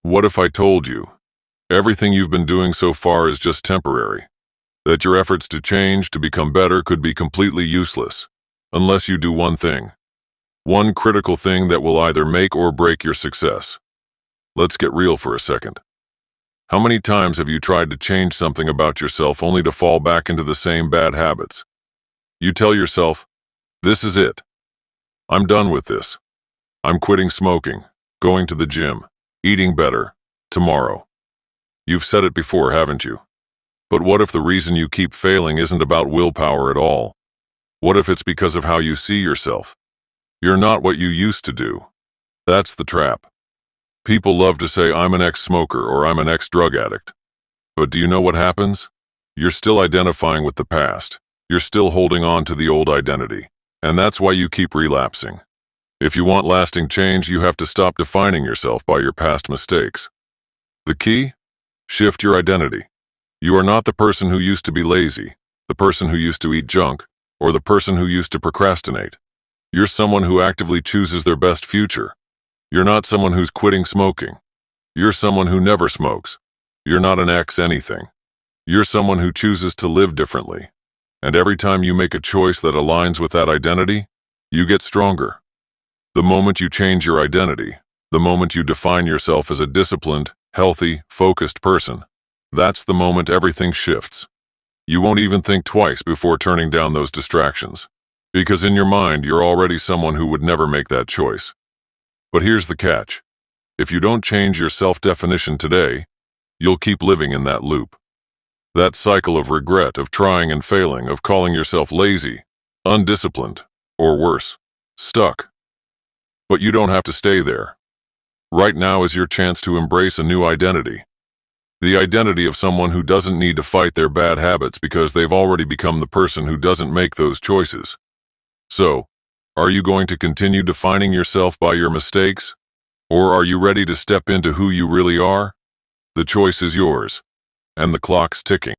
What if I told you everything you've been doing so far is just temporary? That your efforts to change, to become better, could be completely useless unless you do one thing. One critical thing that will either make or break your success. Let's get real for a second. How many times have you tried to change something about yourself only to fall back into the same bad habits? You tell yourself, "This is it. I'm done with this. I'm quitting smoking, going to the gym, eating better, tomorrow." You've said it before, haven't you? But what if the reason you keep failing isn't about willpower at all? What if it's because of how you see yourself? You're not what you used to do. That's the trap. People love to say, "I'm an ex-smoker" or "I'm an ex-drug addict." But do you know what happens? You're still identifying with the past. You're still holding on to the old identity. And that's why you keep relapsing. If you want lasting change, you have to stop defining yourself by your past mistakes. The key? Shift your identity. You are not the person who used to be lazy, the person who used to eat junk, or the person who used to procrastinate. You're someone who actively chooses their best future. You're not someone who's quitting smoking. You're someone who never smokes. You're not an ex-anything. You're someone who chooses to live differently. And every time you make a choice that aligns with that identity, you get stronger. The moment you change your identity, the moment you define yourself as a disciplined, healthy, focused person, that's the moment everything shifts. You won't even think twice before turning down those distractions, because in your mind, you're already someone who would never make that choice. But here's the catch. If you don't change your self-definition today, you'll keep living in that loop. That cycle of regret, of trying and failing, of calling yourself lazy, undisciplined, or worse, stuck. But you don't have to stay there. Right now is your chance to embrace a new identity. The identity of someone who doesn't need to fight their bad habits because they've already become the person who doesn't make those choices. So, are you going to continue defining yourself by your mistakes? Or are you ready to step into who you really are? The choice is yours, and the clock's ticking.